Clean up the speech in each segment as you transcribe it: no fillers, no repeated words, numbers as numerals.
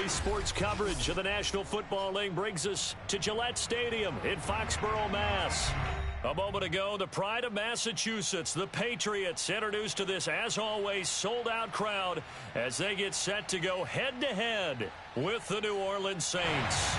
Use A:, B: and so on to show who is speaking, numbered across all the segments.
A: Daily sports coverage of the National Football League brings us to Gillette Stadium in Foxborough, Mass. A moment ago, the pride of Massachusetts, the Patriots, introduced to this, as always, sold-out crowd as they get set to go head-to-head with the New Orleans Saints.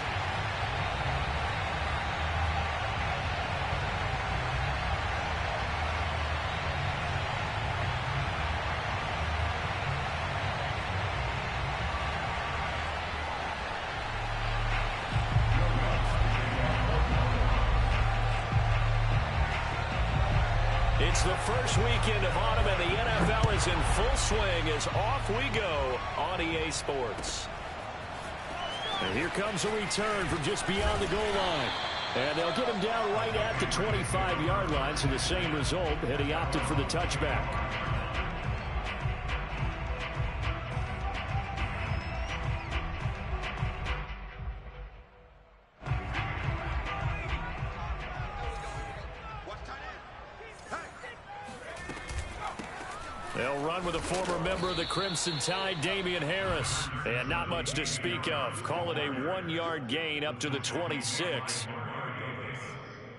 A: It's the first weekend of autumn, and the NFL is in full swing as off we go on EA Sports. And here comes a return from just beyond the goal line. And they'll get him down right at the 25-yard line, so the same result, and he opted for the touchback. They'll run with a former member of the Crimson Tide, Damien Harris. And not much to speak of. Call it a 1-yard gain up to the 26.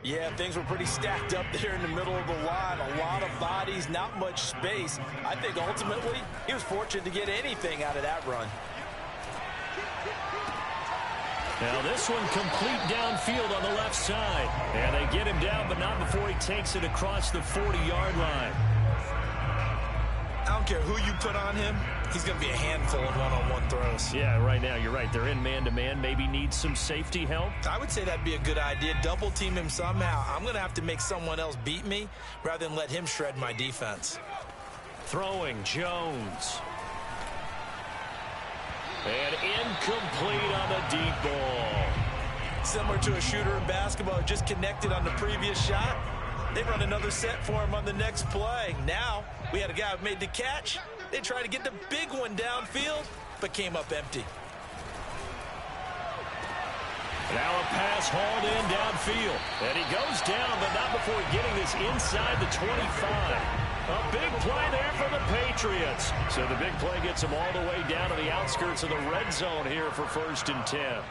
B: Yeah, things were pretty stacked up there in the middle of the line. A lot of bodies, not much space. I think ultimately he was fortunate to get anything out of that run.
A: Now this one complete downfield on the left side. And they get him down, but not before he takes it across the 40-yard line.
B: I don't care who you put on him, he's going to be a handful of one-on-one throws.
A: Yeah, right now, you're right. They're in man-to-man. Maybe need some safety help.
B: I would say that'd be a good idea. Double team him somehow. I'm going to have to make someone else beat me rather than let him shred my defense.
A: Throwing, Jones. And incomplete on the deep ball.
B: Similar to a shooter in basketball, just connected on the previous shot. They run another set for him on the next play. Now, we had a guy who made the catch. They tried to get the big one downfield, but came up empty.
A: Now a pass hauled in downfield. And he goes down, but not before getting this inside the 25. A big play there for the Patriots. So the big play gets them all the way down to the outskirts of the red zone here for 1st and 10.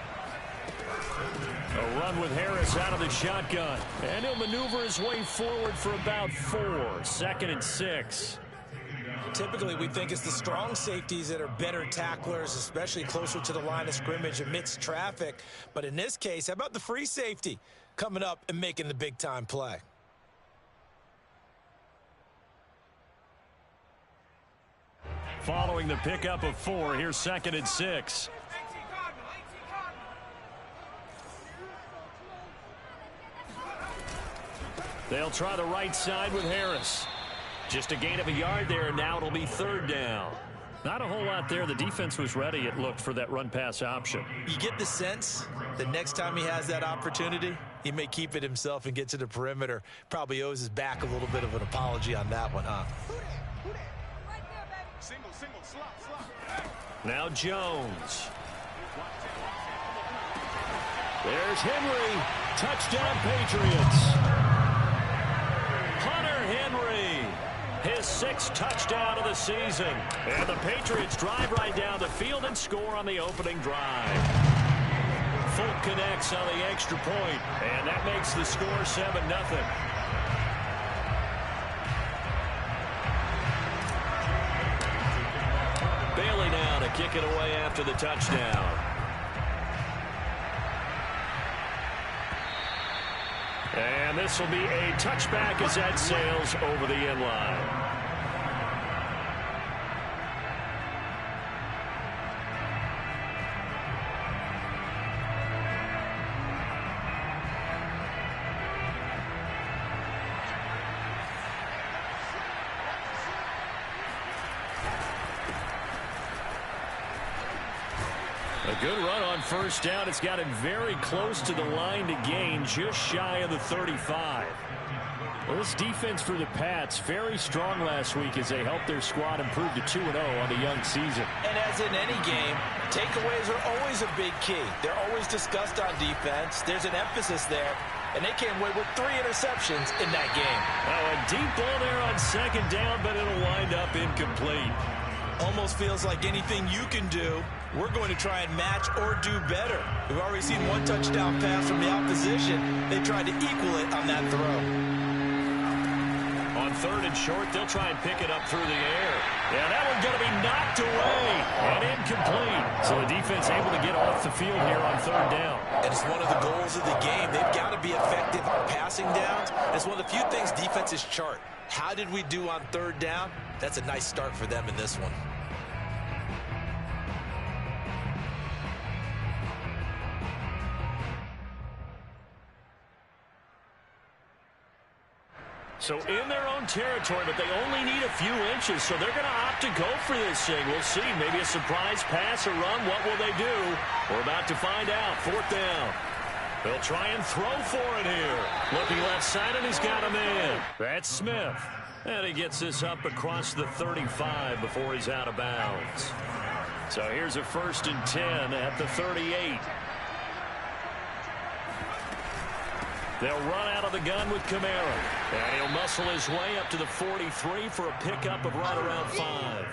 A: A run with Harris out of the shotgun. And he'll maneuver his way forward for about 4. 2nd and 6.
B: Typically, we think it's the strong safeties that are better tacklers, especially closer to the line of scrimmage amidst traffic. But in this case, how about the free safety coming up and making the big-time play?
A: Following the pickup of 4, here's 2nd and 6. They'll try the right side with Harris. Just a gain of a yard there, and now it'll be 3rd down. Not a whole lot there. The defense was ready, it looked, for that run-pass option.
B: You get the sense that next time he has that opportunity, he may keep it himself and get to the perimeter. Probably owes his back a little bit of an apology on that one, huh?
A: Now Jones. There's Henry. Touchdown, Patriots. Hunter Henry, his 6th touchdown of the season. And the Patriots drive right down the field and score on the opening drive. Folk connects on the extra point, and that makes the score 7-0. Bailey now to kick it away after the touchdown. And this will be a touchback as that sails over the end line. A good run on 1st down. It's got him very close to the line to gain, just shy of the 35. Well, this defense for the Pats, very strong last week as they helped their squad improve to 2-0 on the young season.
B: And as in any game, takeaways are always a big key. They're always discussed on defense. There's an emphasis there. And they came away with 3 interceptions in that game.
A: Oh, a deep ball there on 2nd down, but it'll wind up incomplete.
B: Almost feels like anything you can do, we're going to try and match or do better. We've already seen one touchdown pass from the opposition. They tried to equal it on that throw.
A: On 3rd and short, they'll try and pick it up through the air. Yeah, that one's going to be knocked away and incomplete. So the defense able to get off the field here on 3rd down.
B: And it's one of the goals of the game. They've got to be effective on passing downs. It's one of the few things defenses chart. How did we do on 3rd down? That's a nice start for them in this one.
A: So in their own territory, but they only need a few inches, so they're going to opt to go for this thing. We'll see. Maybe a surprise pass or run. What will they do? We're about to find out. 4th down. They'll try and throw for it here. Looking left side, and he's got him in. That's Smith. And he gets this up across the 35 before he's out of bounds. So here's a 1st and 10 at the 38. They'll run out of the gun with Kamara. And he'll muscle his way up to the 43 for a pickup of right around 5.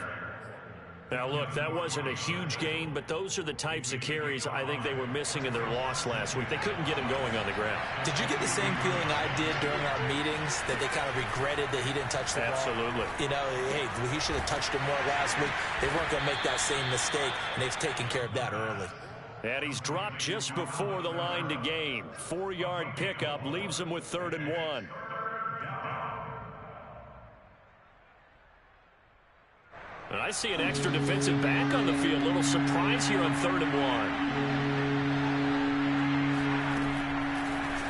A: Now, look, that wasn't a huge gain, but those are the types of carries I think they were missing in their loss last week. They couldn't get him going on the ground.
B: Did you get the same feeling I did during our meetings, that they kind of regretted that he didn't touch the ball?
A: Absolutely.
B: You know, hey, he should have touched it more last week. They weren't going to make that same mistake, and they've taken care of that early.
A: And he's dropped just before the line to gain. 4-yard pickup leaves him with 3rd and 1. And I see an extra defensive back on the field. A little surprise here on 3rd and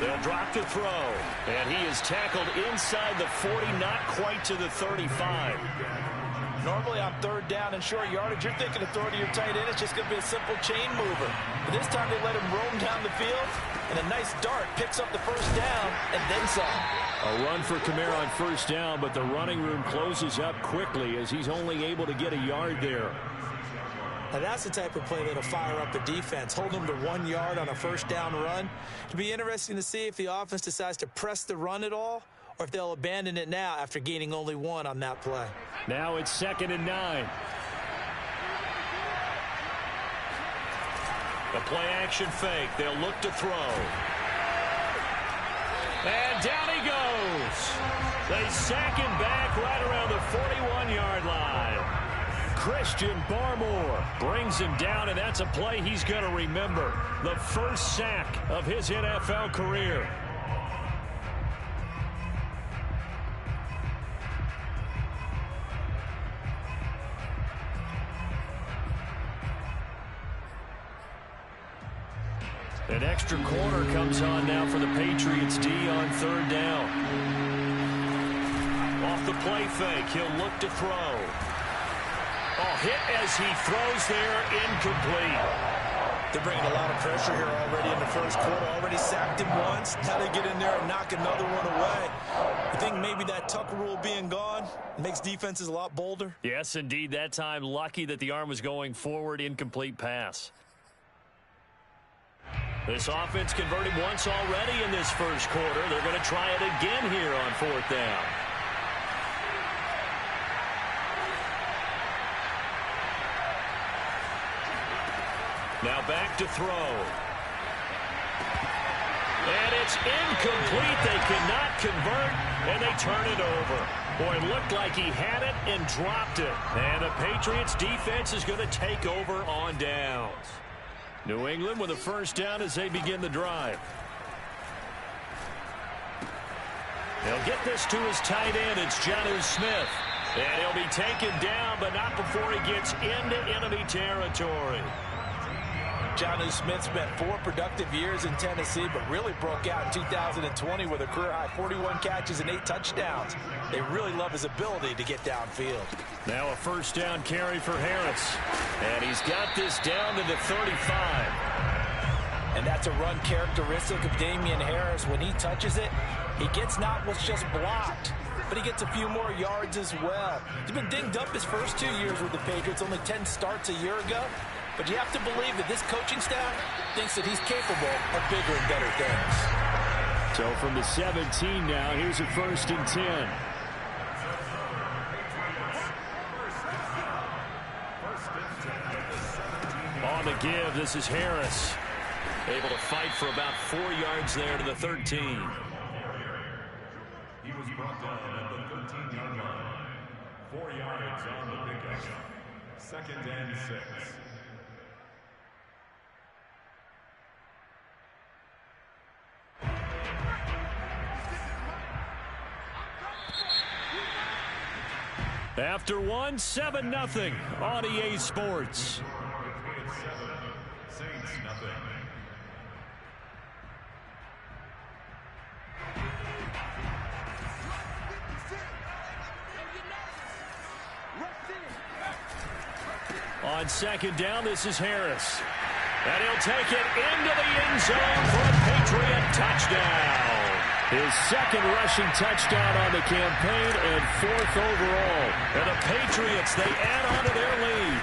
A: 1. They'll drop to throw. And he is tackled inside the 40, not quite to the 35.
B: Normally on 3rd down and short yardage, you're thinking of throwing to your tight end. It's just going to be a simple chain mover. But this time they let him roam down the field, and a nice dart picks up the 1st down and then some.
A: A run for Kamara on 1st down, but the running room closes up quickly as he's only able to get a yard there.
B: Now that's the type of play that'll fire up the defense. Hold them to 1 yard on a 1st down run. It'll be interesting to see if the offense decides to press the run at all, or if they'll abandon it now after gaining only 1 on that play.
A: Now it's 2nd and 9. The play-action fake. They'll look to throw. And down he goes. They sack him back right around the 41-yard line. Christian Barmore brings him down, and that's a play he's going to remember. The first sack of his NFL career. An extra corner comes on now for the Patriots D on 3rd down. Off the play fake, he'll look to throw. Oh, hit as he throws there, incomplete.
B: They're bringing a lot of pressure here already in the 1st quarter. Already sacked him once. Now they get in there and knock another one away. You think maybe that Tucker rule being gone makes defenses a lot bolder?
A: Yes, indeed. That time, lucky that the arm was going forward, incomplete pass. This offense converted once already in this 1st quarter. They're going to try it again here on 4th down. Now back to throw. And it's incomplete. They cannot convert, and they turn it over. Boy, it looked like he had it and dropped it. And the Patriots defense is going to take over on downs. New England with a 1st down as they begin the drive. They'll get this to his tight end. It's Jonnu Smith. And he'll be taken down, but not before he gets into enemy territory.
B: Jonnu Smith spent 4 productive years in Tennessee, but really broke out in 2020 with a career-high 41 catches and 8 touchdowns. They really love his ability to get downfield.
A: Now a 1st down carry for Harris. And he's got this down to the 35.
B: And that's a run characteristic of Damian Harris. When he touches it, he gets not what's just blocked, but he gets a few more yards as well. He's been dinged up his first 2 years with the Patriots, only 10 starts a year ago. But you have to believe that this coaching staff thinks that he's capable of bigger and better things.
A: So from the 17 now, here's a 1st and 10. give. This is Harris. Able to fight for about 4 yards there to the 13.
C: He was brought down at the 13-yard line. 4 yards on the pickup. 2nd and 6.
A: After one, 7-0 on EA Sports.
C: Saints nothing.
A: On 2nd down, this is Harris. And he'll take it into the end zone for a Patriot touchdown. His 2nd rushing touchdown on the campaign and 4th overall. And the Patriots, they add on to their lead.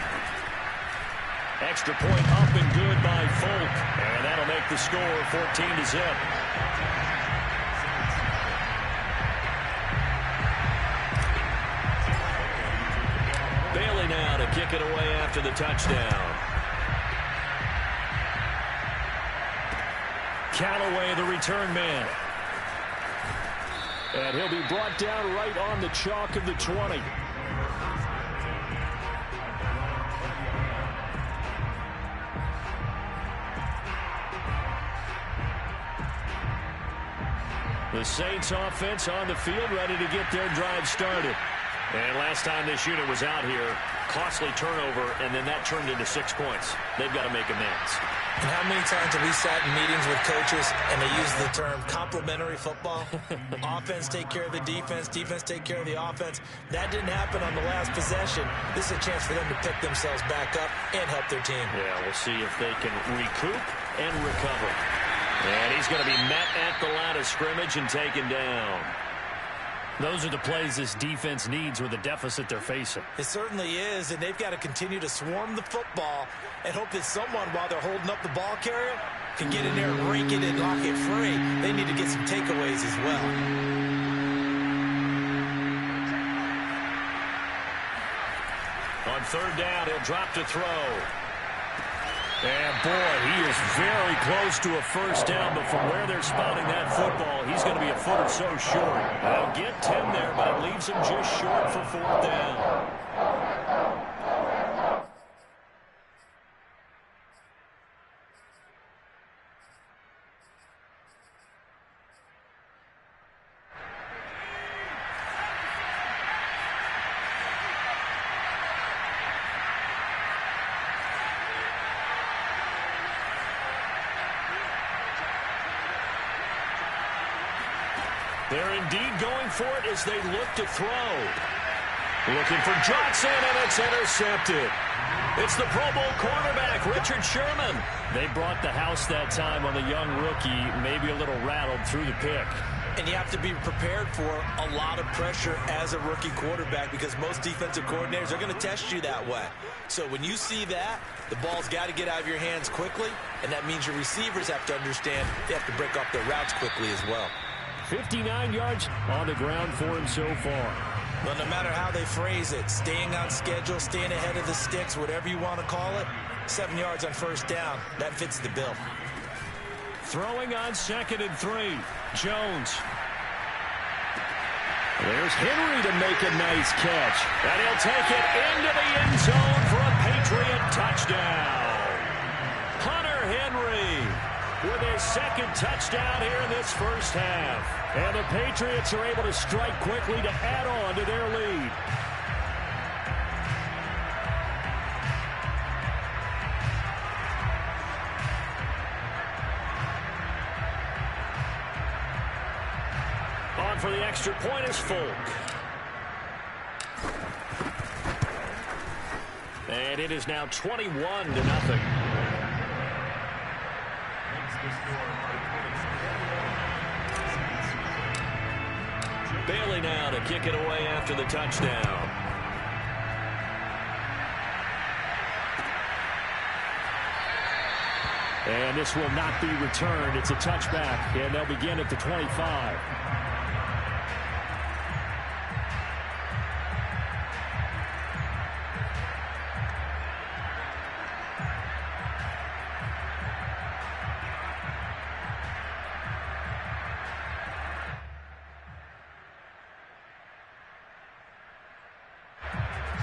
A: Extra point up and good by Folk. And that'll make the score 14-0. Bailey now to kick it away after the touchdown. Callaway, the return man. And he'll be brought down right on the chalk of the 20. The Saints offense on the field, ready to get their drive started. And last time this unit was out here, costly turnover, and then that turned into 6 points. They've got to make amends.
B: And how many times have we sat in meetings with coaches and they use the term complementary football? Offense take care of the defense, defense take care of the offense. That didn't happen on the last possession. This is a chance for them to pick themselves back up and help their team.
A: Yeah, we'll see if they can recoup and recover. And he's going to be met at the line of scrimmage and taken down. Those are the plays this defense needs with the deficit they're facing.
B: It certainly is, and they've got to continue to swarm the football and hope that someone, while they're holding up the ball carrier, can get in there and rake it and lock it free. They need to get some takeaways as well.
A: On 3rd down, he'll drop to throw. And, boy, he is very close to a first down, but from where they're spotting that football, he's going to be a foot or so short. They'll get 10 there, but it leaves him just short for 4th down. They're indeed going for it as they look to throw. Looking for Johnson, and it's intercepted. It's the Pro Bowl quarterback, Richard Sherman. They brought the house that time on the young rookie, maybe a little rattled through the pick.
B: And you have to be prepared for a lot of pressure as a rookie quarterback because most defensive coordinators are going to test you that way. So when you see that, the ball's got to get out of your hands quickly, and that means your receivers have to understand they have to break up their routes quickly as well.
A: 59 yards on the ground for him so far.
B: Well, no matter how they phrase it, staying on schedule, staying ahead of the sticks, whatever you want to call it, 7 yards on 1st down, that fits the bill.
A: Throwing on 2nd and 3. Jones. There's Henry to make a nice catch. And he'll take it into the end zone for a Patriot touchdown. Hunter Henry with his 2nd touchdown here in this first half. And the Patriots are able to strike quickly to add on to their lead. On for the extra point is Folk. And it is now 21-0. Bailey now to kick it away after the touchdown. And this will not be returned. It's a touchback, and they'll begin at the 25.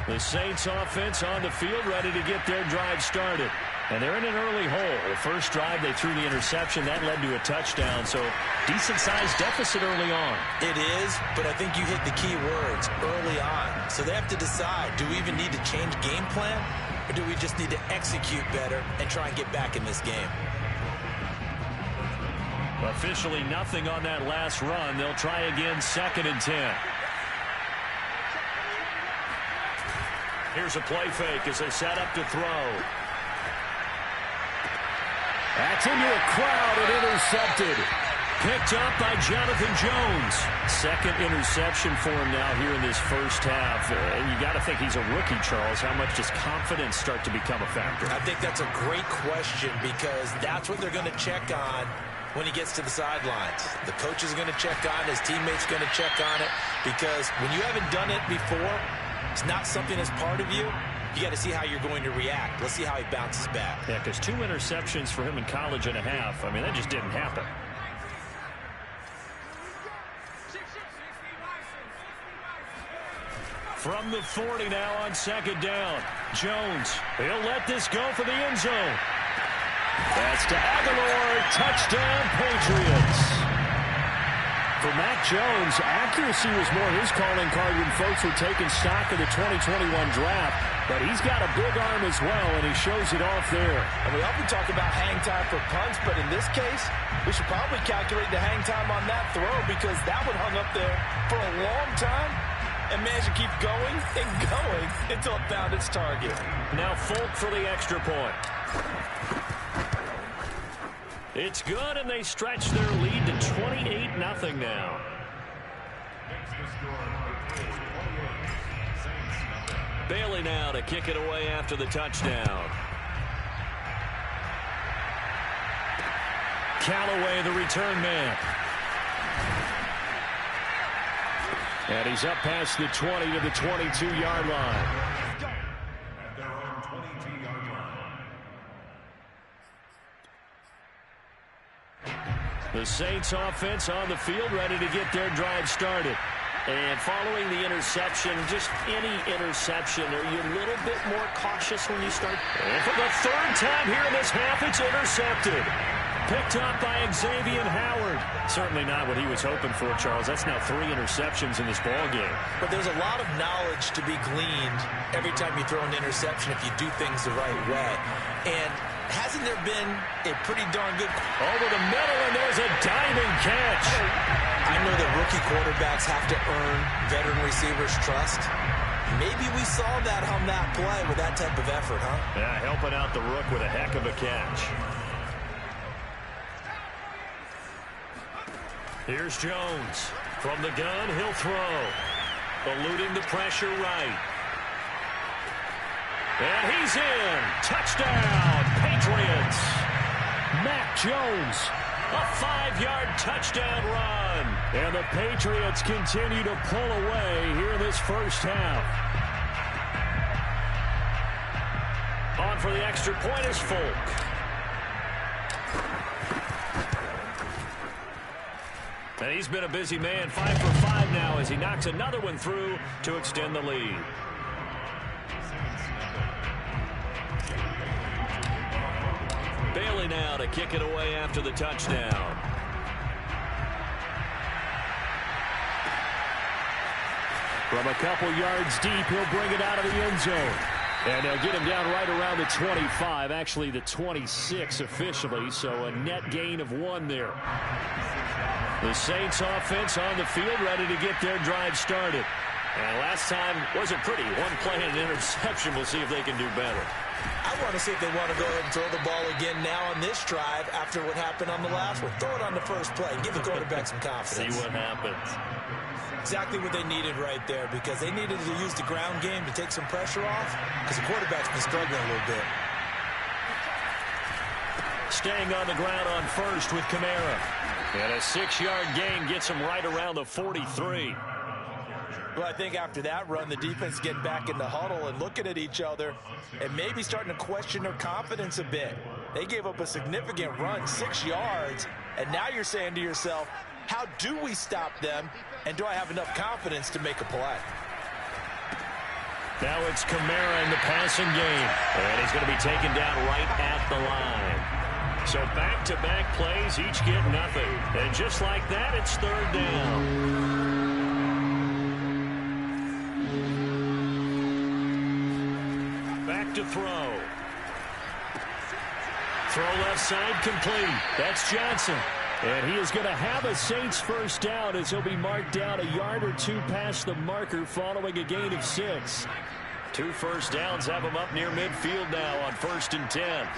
A: The Saints offense on the field, ready to get their drive started. And they're in an early hole. The first drive, they threw the interception. That led to a touchdown, so decent-sized deficit early on.
B: It is, but I think you hit the key words, early on. So they have to decide, do we even need to change game plan, or do we just need to execute better and try and get back in this game?
A: Officially nothing on that last run. They'll try again, 2nd and 10. Here's a play fake as they set up to throw. That's into a crowd and intercepted. Picked up by Jonathan Jones. 2nd interception for him now here in this first half. And you got to think he's a rookie, Charles. How much does confidence start to become a factor?
B: I think that's a great question because that's what they're going to check on when he gets to the sidelines. The coach is going to check on it. His teammates are going to check on it because when you haven't done it before, it's not something that's part of you. You got to see how you're going to react. Let's see how he bounces back.
A: Yeah, because 2 interceptions for him in college and a half. I mean, that just didn't happen. From the 40 now on 2nd down. Jones, he'll let this go for the end zone. That's to Aguilar. Touchdown, Patriots. For Mac Jones, accuracy was more his calling card when folks were taking stock of the 2021 draft. But he's got a big arm as well, and he shows it off there.
B: And we often talk about hang time for punts, but in this case, we should probably calculate the hang time on that throw because that one hung up there for a long time and managed to keep going and going until it found its target.
A: Now Folk for the extra point. It's good, and they stretch their lead to 28-0 now. Bailey now to kick it away after the touchdown. Callaway, the return man. And he's up past the 20 to the 22-yard line.
C: At their own 22-yard line.
A: The Saints offense on the field, ready to get their drive started. And following the interception, just any interception, are you a little bit more cautious when you start? And for the 3rd time here in this half, it's intercepted. Picked up by Xavier Howard. Certainly not what he was hoping for, Charles. That's now 3 interceptions in this ball game.
B: But there's a lot of knowledge to be gleaned every time you throw an interception if you do things the right way. And hasn't there been a pretty darn good...
A: Over the middle, and there's a diving catch.
B: I know that rookie quarterbacks have to earn veteran receivers' trust. Maybe we saw that on that play with that type of effort, huh?
A: Yeah, helping out the rook with a heck of a catch. Here's Jones. From the gun, he'll throw. Eluding the pressure right. And he's in. Touchdown, Patriots. Mac Jones. A 5-yard touchdown run. And the Patriots continue to pull away here in this first half. On for the extra point is Folk. And he's been a busy man, 5 for 5 now as he knocks another one through to extend the lead. Bailey now to kick it away after the touchdown. From a couple yards deep, he'll bring it out of the end zone. And they'll get him down right around the 25, actually the 26 officially, so a net gain of 1 there. The Saints offense on the field, ready to get their drive started. And last time wasn't pretty. 1 play and an interception. We'll see if they can do better.
B: I want to see if they want to go ahead and throw the ball again now on this drive after what happened on the last one. Throw it on the first play. Give the quarterback some confidence.
A: See what happens.
B: Exactly what they needed right there because they needed to use the ground game to take some pressure off because the quarterback's been struggling a little bit.
A: Staying on the ground on first with Kamara. And a 6-yard gain gets him right around the 43.
B: Well, I think after that run, the defense getting back in the huddle and looking at each other and maybe starting to question their confidence a bit. They gave up a significant run, 6 yards, and now you're saying to yourself, how do we stop them, and do I have enough confidence to make a play?
A: Now it's Kamara in the passing game. And he's going to be taken down right at the line. So back-to-back plays, each get nothing. And just like that, it's third down. Back to throw. Throw left side complete. That's Johnson. And he is going to have a Saints first down as he'll be marked down a yard or two past the marker following a gain of 6. 2 first downs have him up near midfield now on 1st and 10.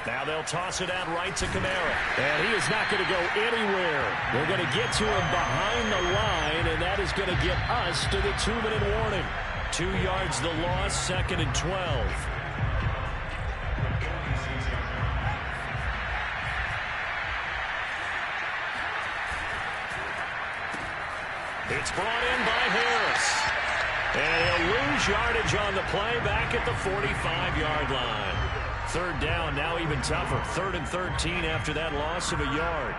A: Now they'll toss it out right to Kamara. And he is not going to go anywhere. They're going to get to him behind the line, and that is going to get us to the 2-minute warning. 2 yards the loss, 2nd and 12. It's brought in by Harris. And he'll lose yardage on the play back at the 45-yard line. 3rd down, now even tougher. 3rd and 13 after that loss of a yard.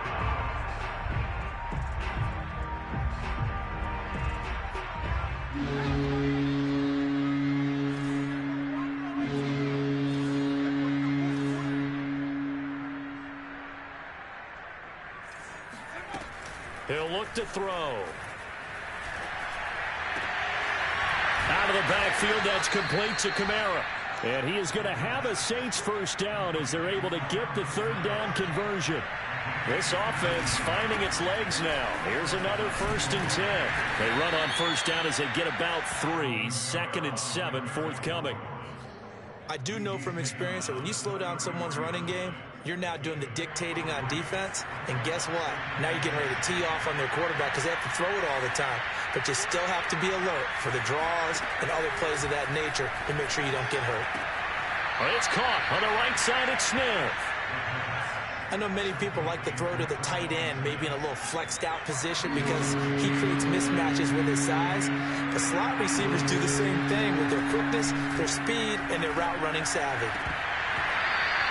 A: He'll look to throw. Out of the backfield, that's complete to Kamara. And he is going to have a Saints first down as they're able to get the 3rd down conversion. This offense finding its legs now. Here's another 1st and 10. They run on first down as they get about 3. 2nd and 7 forthcoming.
B: I do know from experience that when you slow down someone's running game, you're now doing the dictating on defense. And guess what? Now you're getting ready to tee off on their quarterback because they have to throw it all the time. But you still have to be alert for the draws and other plays of that nature to make sure you don't get hurt.
A: Well, it's caught on the right side at Smith.
B: I know many people like to throw to the tight end, maybe in a little flexed out position because he creates mismatches with his size. The slot receivers do the same thing with their quickness, their speed, and their route running savvy.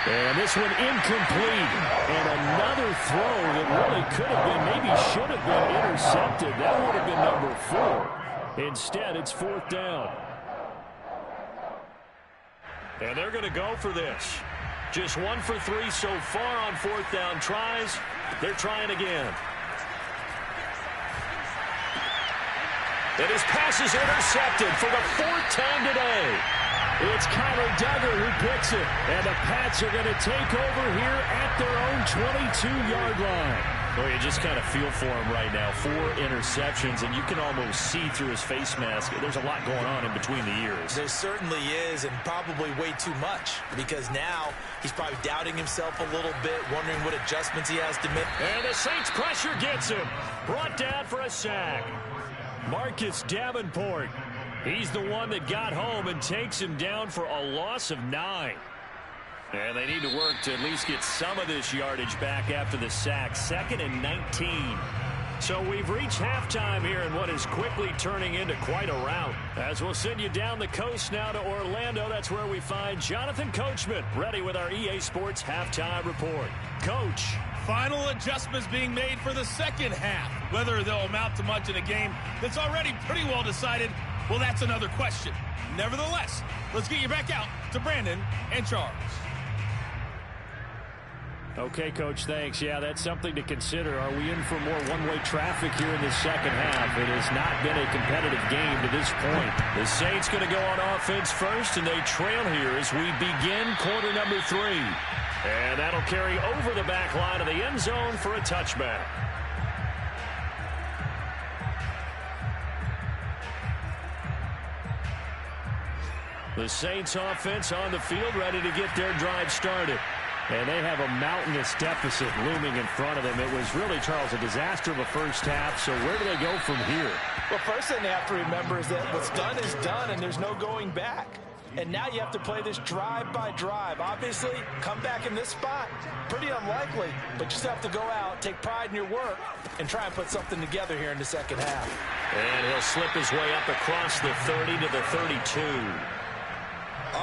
A: And this one incomplete. And another throw that really could have been, maybe should have been intercepted. That would have been number 4. Instead, it's 4th down. And they're going to go for this. Just 1 for 3 so far on 4th down tries. They're trying again. And his pass is intercepted for the 4th time today. It's Kyler Duggar who picks it. And the Pats are going to take over here at their own 22-yard line. Well, you just kind of feel for him right now. 4 interceptions, and you can almost see through his face mask. There's a lot going on in between the ears.
B: There certainly is, and probably way too much, because now he's probably doubting himself a little bit, wondering what adjustments he has to make.
A: And the Saints pressure gets him. Brought down for a sack. Marcus Davenport. He's the one that got home and takes him down for a loss of 9. And they need to work to at least get some of this yardage back after the sack. 2nd and 19. So we've reached halftime here in what is quickly turning into quite a rout. As we'll send you down the coast now to Orlando, that's where we find Jonathan Coachman ready with our EA Sports Halftime Report. Coach.
D: Final adjustments being made for the second half. Whether they'll amount to much in a game that's already pretty well decided, well, that's another question. Nevertheless, let's get you back out to Brandon and Charles.
A: Okay, Coach, thanks. Yeah, that's something to consider. Are we in for more one-way traffic here in the second half? It has not been a competitive game to this point. The Saints going to go on offense first, and they trail here as we begin quarter number 3. And that'll carry over the back line of the end zone for a touchback. The Saints offense on the field ready to get their drive started. And they have a mountainous deficit looming in front of them. It was really, Charles, a disaster of a first half. So where do they go from here?
B: Well, first thing they have to remember is that what's done is done, and there's no going back. And now you have to play this drive by drive. Obviously, come back in this spot, pretty unlikely. But you just have to go out, take pride in your work, and try and put something together here in the second half.
A: And he'll slip his way up across the 30 to the 32.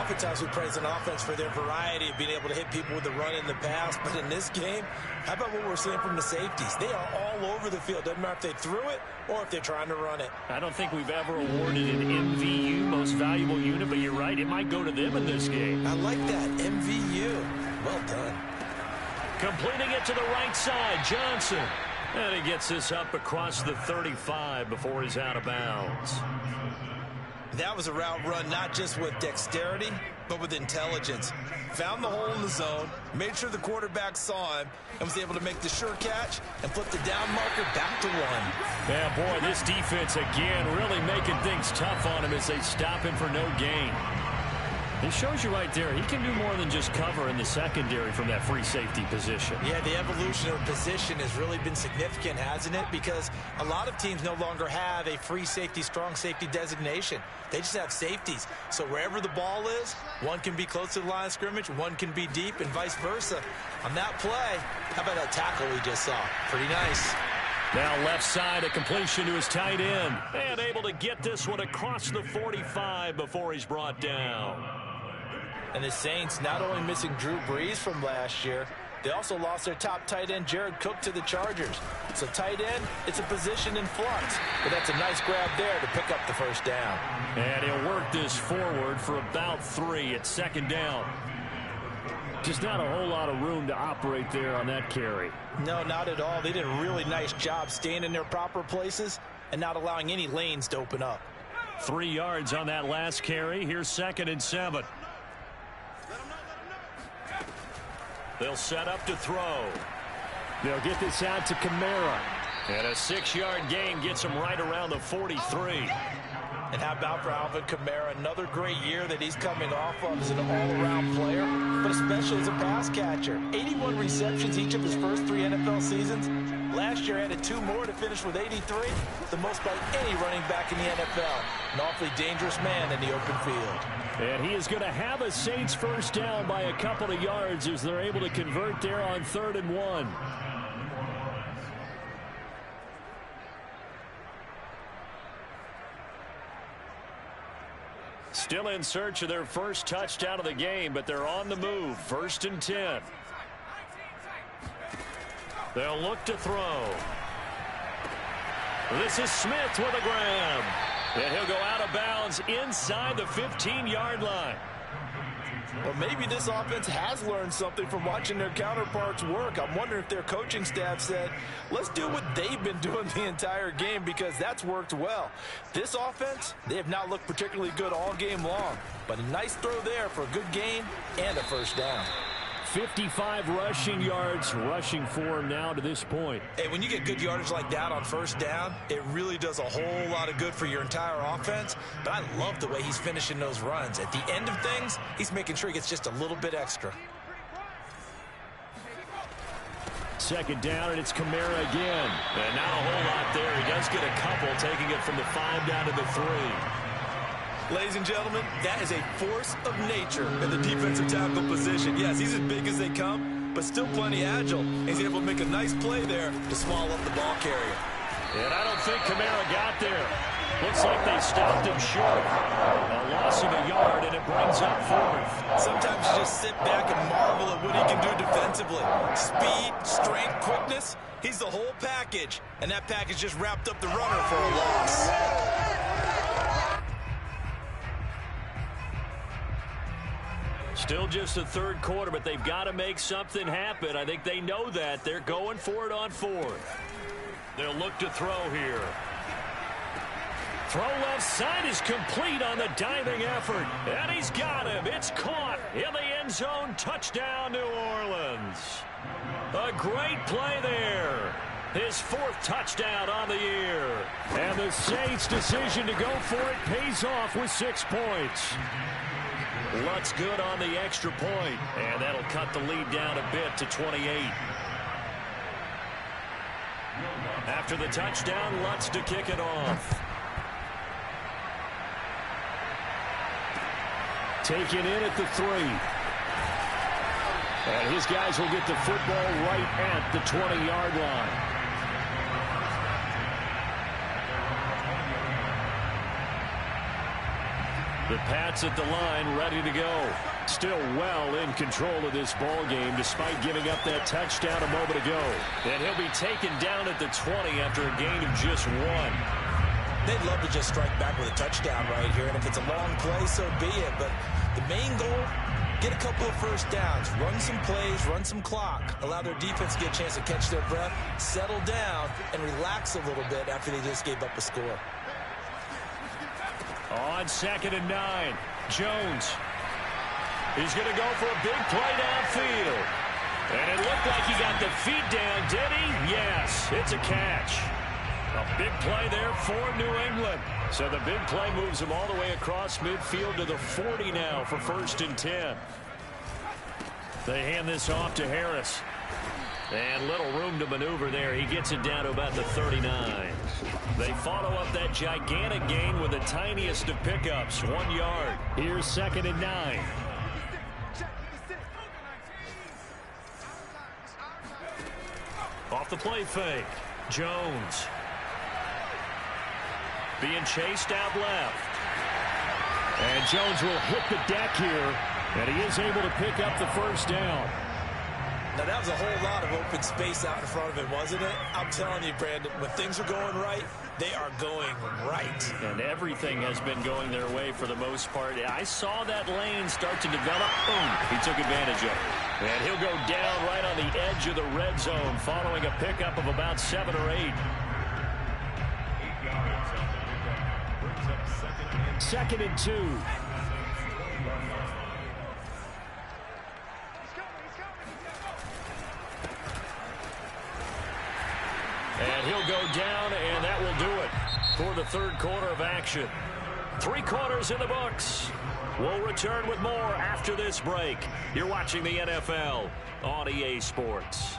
B: Oftentimes we praise an offense for their variety of being able to hit people with the run in the pass. But in this game, how about what we're seeing from the safeties? They are all over the field. Doesn't matter if they threw it or if they're trying to run it.
A: I don't think we've ever awarded an MVU, most valuable unit, but you're right. It might go to them in this game.
B: I like that. MVU. Well done.
A: Completing it to the right side, Johnson. And he gets this up across the 35 before he's out of bounds.
B: That was a route run not just with dexterity, but with intelligence. Found the hole in the zone, made sure the quarterback saw him, and was able to make the sure catch and flip the down marker back to 1.
A: Yeah, boy, this defense again really making things tough on him as they stop him for no gain. It shows you right there, he can do more than just cover in the secondary from that free safety position.
B: Yeah, the evolution of position has really been significant, hasn't it? Because a lot of teams no longer have a free safety, strong safety designation. They just have safeties. So wherever the ball is, one can be close to the line of scrimmage, one can be deep, and vice versa. On that play, how about that tackle we just saw? Pretty nice.
A: Now left side, a completion to his tight end. And able to get this one across the 45 before he's brought down.
B: And the Saints not only missing Drew Brees from last year, they also lost their top tight end, Jared Cook, to the Chargers. So tight end, it's a position in flux. But that's a nice grab there to pick up the first down.
A: And he'll work this forward for about 3 at second down. Just not a whole lot of room to operate there on that carry.
B: No, not at all. They did a really nice job staying in their proper places and not allowing any lanes to open up.
A: 3 yards on that last carry. Here's 2nd and 7. They'll set up to throw. They'll get this out to Kamara. And a 6-yard gain gets him right around the 43.
B: And how about for Alvin Kamara? Another great year that he's coming off of as an all-around player, but especially as a pass catcher. 81 receptions each of his first 3 NFL seasons. Last year added 2 more to finish with 83, the most by any running back in the NFL. An awfully dangerous man in the open field.
A: And he is going to have a Saints first down by a couple of yards as they're able to convert there on 3rd and 1. Still in search of their first touchdown of the game, but they're on the move. 1st and 10. They'll look to throw. This is Smith with a grab. And he'll go out of bounds inside the 15-yard line.
B: Well, maybe this offense has learned something from watching their counterparts work. I'm wondering if their coaching staff said, let's do what they've been doing the entire game, because that's worked well. This offense, they have not looked particularly good all game long, but a nice throw there for a good gain and a first down.
A: 55 rushing yards, rushing for him now to this point.
B: Hey, when you get good yardage like that on first down, it really does a whole lot of good for your entire offense. But I love the way he's finishing those runs. At the end of things, he's making sure he gets just a little bit extra.
A: 2nd down, and it's Kamara again. And not a whole lot there. He does get a couple, taking it from the 5 down to the 3.
B: Ladies and gentlemen, that is a force of nature in the defensive tackle position. Yes, he's as big as they come, but still plenty agile. He's able to make a nice play there to swallow up the ball carrier.
A: And I don't think Kamara got there. Looks like they stopped him short. A loss of a yard, and it brings up 4th.
B: Sometimes you just sit back and marvel at what he can do defensively. Speed, strength, quickness, he's the whole package. And that package just wrapped up the runner for a loss.
A: Still just the 3rd quarter, but they've got to make something happen. I think they know that. They're going for it on 4th. They'll look to throw here. Throw left side is complete on the diving effort. And he's got him. It's caught in the end zone. Touchdown, New Orleans. A great play there. His 4th touchdown on the year. And the Saints' decision to go for it pays off with 6 points. Lutz good on the extra point, and that'll cut the lead down a bit to 28. After the touchdown, Lutz to kick it off. Taken in at the 3. And his guys will get the football right at the 20-yard line. The Pats at the line, ready to go. Still well in control of this ball game, despite giving up that touchdown a moment ago. And he'll be taken down at the 20 after a gain of just 1.
B: They'd love to just strike back with a touchdown right here, and if it's a long play, so be it. But the main goal, get a couple of first downs, run some plays, run some clock, allow their defense to get a chance to catch their breath, settle down, and relax a little bit after they just gave up a score.
A: On 2nd and 9, Jones. He's going to go for a big play downfield. And it looked like he got the feet down, did he? Yes, it's a catch. A big play there for New England. So the big play moves him all the way across midfield to the 40 now for 1st and 10. They hand this off to Harris. And little room to maneuver there. He gets it down to about the 39. They follow up that gigantic gain with the tiniest of pickups, 1 yard. Here's 2nd and 9. Off the play fake. Jones. Being chased out left. And Jones will hit the deck here. And he is able to pick up the 1st down.
B: Now, that was a whole lot of open space out in front of him, wasn't it? I'm telling you, Brandon, when things are going right, they are going right.
A: And everything has been going their way for the most part. I saw that lane start to develop. Boom, he took advantage of it. And he'll go down right on the edge of the red zone following a pickup of about 7 or 8. 2nd and 2. And he'll go down, and that will do it for the 3rd quarter of action. 3 quarters in the books. We'll return with more after this break. You're watching the NFL on EA Sports.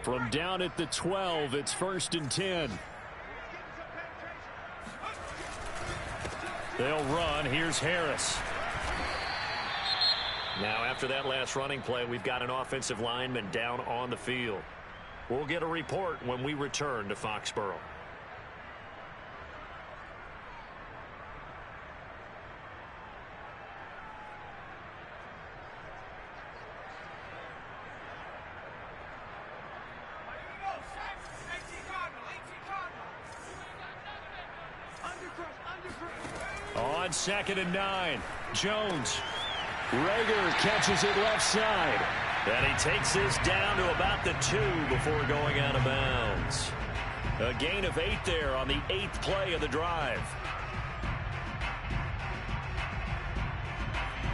A: From down at the 12, it's 1st and 10. They'll run. Here's Harris. Now, after that last running play, we've got an offensive lineman down on the field. We'll get a report when we return to Foxborough. On 2nd and 9, Jones. Rager catches it left side. And he takes this down to about the 2 before going out of bounds. A gain of 8 there on the 8th play of the drive.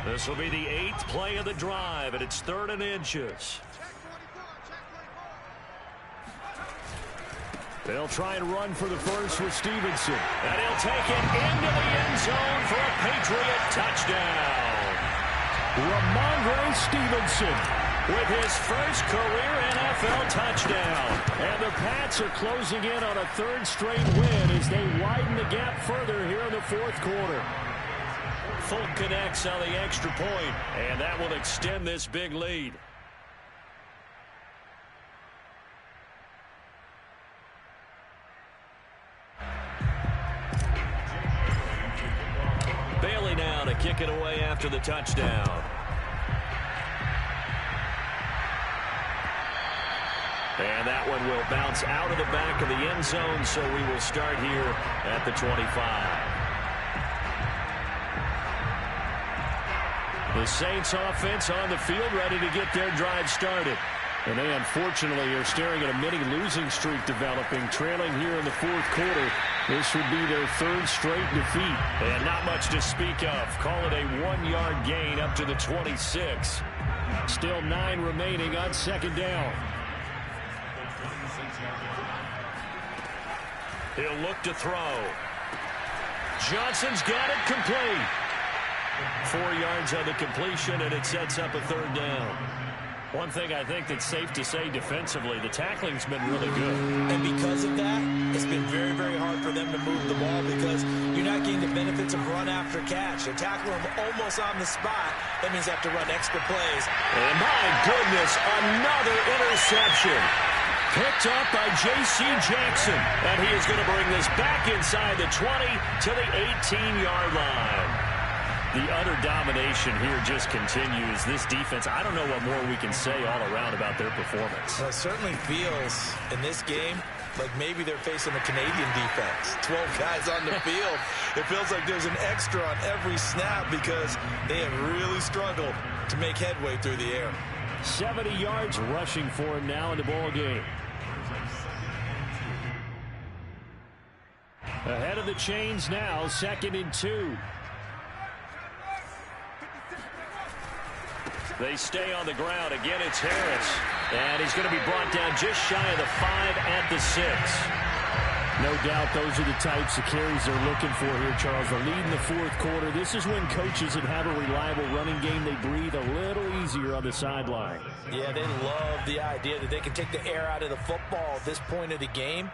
A: This will be the 8th play of the drive, and it's 3rd and inches. They'll try and run for the first with Stevenson. And he'll take it into the end zone for a Patriot touchdown. Ramondre Stevenson with his first career NFL touchdown. And the Pats are closing in on a 3rd straight win as they widen the gap further here in the 4th quarter. Folk connects on the extra point, and that will extend this big lead. Bailey now to kick it away after the touchdown. And that one will bounce out of the back of the end zone, so we will start here at the 25. The Saints offense on the field ready to get their drive started. And they unfortunately are staring at a mini losing streak developing, trailing here in the 4th quarter. This would be their 3rd straight defeat. And not much to speak of. Call it a 1-yard gain up to the 26. Still 9 remaining on 2nd down. He'll look to throw. Johnson's got it complete. 4 yards on the completion, and it sets up a 3rd down. One thing I think that's safe to say defensively, the tackling's been really good.
B: And because of that, it's been very, very hard for them to move the ball because you're not getting the benefits of run after catch. They tackle them almost on the spot. That means they have to run extra plays.
A: And my goodness, another interception. Picked up by J.C. Jackson. And he is going to bring this back inside the 20 to the 18-yard line. The utter domination here just continues. This defense, I don't know what more we can say all around about their performance.
B: Well, it certainly feels in this game like maybe they're facing a Canadian defense. 12 guys on the field. It feels like there's an extra on every snap because they have really struggled to make headway through the air.
A: 70 yards rushing for him now in the ball game. Ahead of the chains now, 2nd and 2. They stay on the ground. Again, it's Harris. And he's going to be brought down just shy of the 5 at the 6. No doubt those are the types of carries they're looking for here, Charles. The lead in the 4th quarter. This is when coaches that have a reliable running game, they breathe a little easier on the sideline.
B: Yeah, they love the idea that they can take the air out of the football at this point of the game.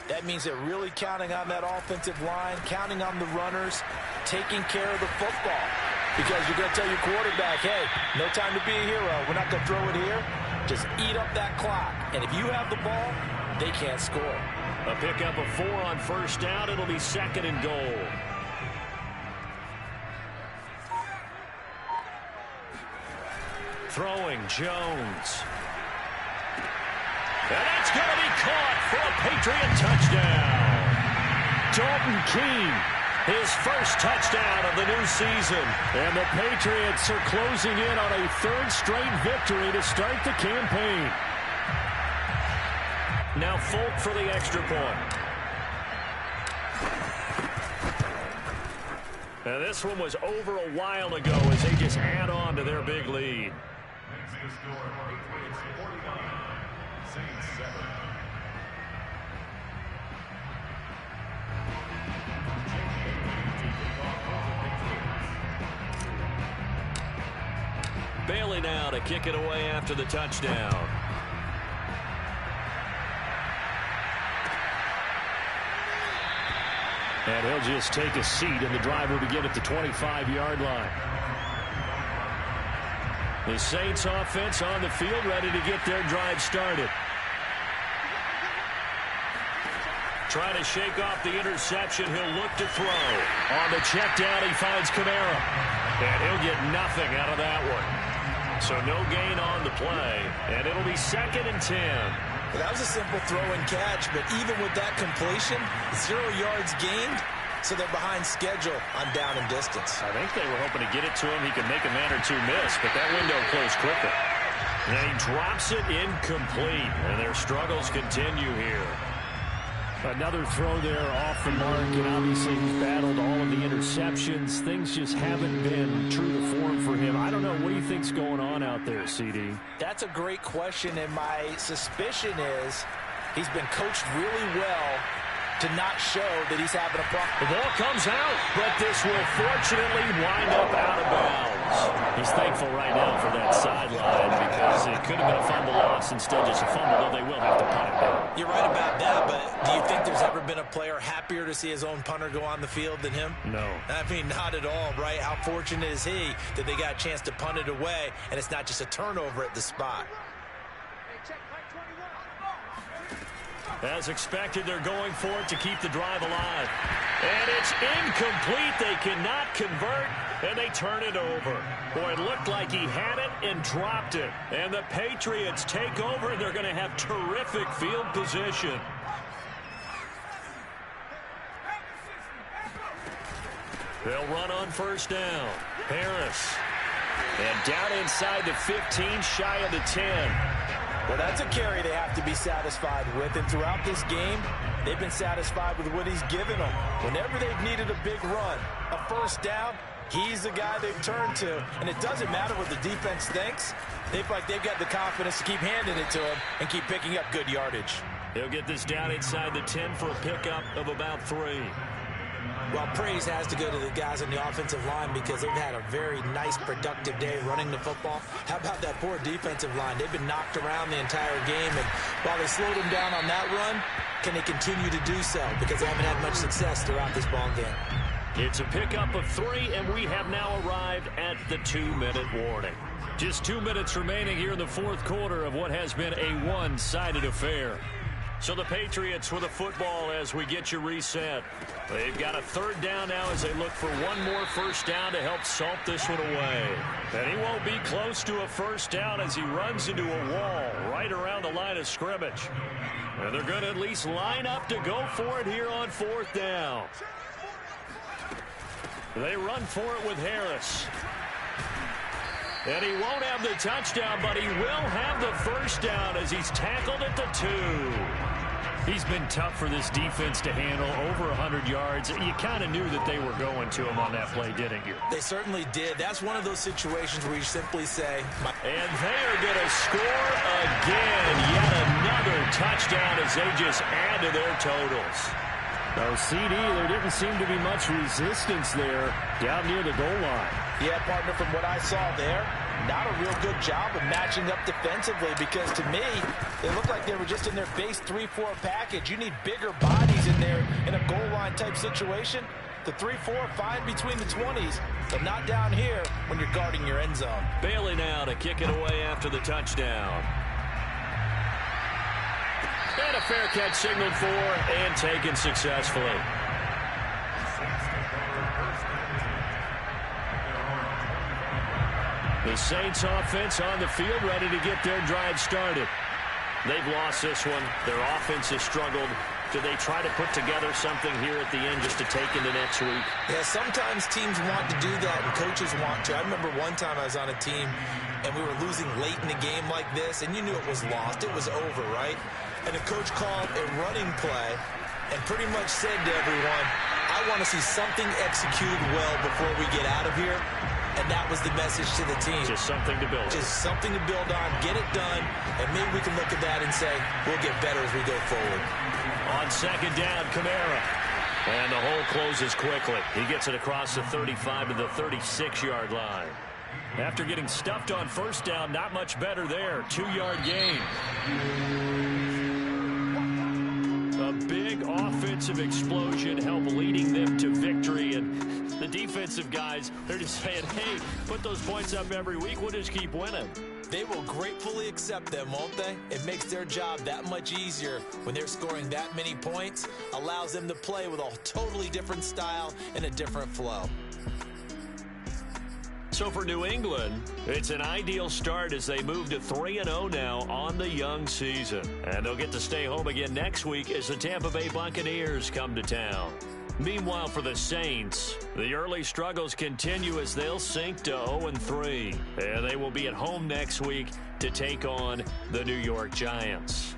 B: That means they're really counting on that offensive line, counting on the runners, taking care of the football. Because you're going to tell your quarterback, hey, no time to be a hero. We're not going to throw it here. Just eat up that clock. And if you have the ball, they can't score.
A: A pickup of 4 on 1st down. It'll be 2nd and goal. Throwing Jones. And that's going to be caught for a Patriot touchdown. Dalton Keene. His first touchdown of the new season. And the Patriots are closing in on a 3rd straight victory to start the campaign. Now Folk for the extra point. And this one was over a while ago as they just add on to their big lead. Bailey now to kick it away after the touchdown. And he'll just take a seat, and the drive will begin at the 25-yard line. The Saints offense on the field, ready to get their drive started. Trying to shake off the interception. He'll look to throw. On the check down, he finds Kamara. And he'll get nothing out of that one. So no gain on the play, and it'll be 2nd and 10.
B: Well, that was a simple throw and catch, but even with that completion, 0 yards gained, so they're behind schedule on down and distance.
A: I think they were hoping to get it to him. He could make a man or two miss, but that window closed quicker. And he drops it incomplete, and their struggles continue here. Another throw there off the mark, and obviously he's battled all of the interceptions. Things just haven't been true to form for him. I don't know. What do you think's going on out there, CD?
B: That's a great question, and my suspicion is he's been coached really well to not show that he's having a problem.
A: The ball comes out, but this will fortunately wind up out of bounds. He's thankful right now for that sideline because it could have been a fumble loss, instead just a fumble, though they will have to punt it down.
B: You're right about that, but do you think there's ever been a player happier to see his own punter go on the field than him?
A: No.
B: I mean, not at all, right? How fortunate is he that they got a chance to punt it away, and it's not just a turnover at the spot.
A: As expected, they're going for it to keep the drive alive. And it's incomplete. They cannot convert, and they turn it over. Boy, it looked like he had it and dropped it. And the Patriots take over, and they're going to have terrific field position. They'll run on 1st down. Harris. And down inside the 15, shy of the 10.
B: Well, that's a carry they have to be satisfied with. And throughout this game, they've been satisfied with what he's given them. Whenever they've needed a big run, a 1st down, he's the guy they've turned to. And it doesn't matter what the defense thinks. They feel like they've got the confidence to keep handing it to him and keep picking up good yardage.
A: He'll get this down inside the 10 for a pickup of about 3.
B: Well, praise has to go to the guys on the offensive line because they've had a very nice, productive day running the football. How about that poor defensive line? They've been knocked around the entire game, and while they slowed them down on that run, can they continue to do so? Because they haven't had much success throughout this ball game.
A: It's a pickup of 3, and we have now arrived at the 2-minute warning. Just 2 minutes remaining here in the fourth quarter of what has been a one-sided affair. So the Patriots with the football as we get you reset. They've got a 3rd down now as they look for one more first down to help salt this one away. And he won't be close to a first down as he runs into a wall right around the line of scrimmage. And they're going to at least line up to go for it here on 4th down. They run for it with Harris. And he won't have the touchdown, but he will have the first down as he's tackled at the 2. He's been tough for this defense to handle, over 100 yards. You kind of knew that they were going to him on that play, didn't you?
B: They certainly did. That's one of those situations where you simply say...
A: And they are going to score again. Yet another touchdown as they just add to their totals. No, CD, there didn't seem to be much resistance there down near the goal line.
B: Yeah, partner, from what I saw there, not a real good job of matching up defensively because to me, they looked like they were just in their base 3-4 package. You need bigger bodies in there in a goal line type situation. The 3-4, fine between the 20s, but not down here when you're guarding your end zone.
A: Bailey now to kick it away after the touchdown. And a fair catch signaled for and taken successfully. The Saints offense on the field ready to get their drive started. They've lost this one. Their offense has struggled. Do they try to put together something here at the end just to take into next week?
B: Yeah, sometimes teams want to do that and coaches want to. I remember one time I was on a team and we were losing late in the game like this and you knew it was lost. It was over, right? And the coach called a running play and pretty much said to everyone, I want to see something executed well before we get out of here. And that was the message to the team.
A: Just something to build on.
B: Just something to build on, get it done, and maybe we can look at that and say, we'll get better as we go forward.
A: On 2nd down, Kamara. And the hole closes quickly. He gets it across the 35 to the 36-yard line. After getting stuffed on 1st down, not much better there. 2-yard gain. A big offensive explosion helped leading them to victory. And the defensive guys, they're just saying, hey, put those points up every week. We'll just keep winning.
B: They will gratefully accept them, won't they? It makes their job that much easier when they're scoring that many points. Allows them to play with a totally different style and a different flow.
A: So for New England, it's an ideal start as they move to 3-0 now on the young season. And they'll get to stay home again next week as the Tampa Bay Buccaneers come to town. Meanwhile, for the Saints, the early struggles continue as they'll sink to 0-3. And they will be at home next week to take on the New York Giants.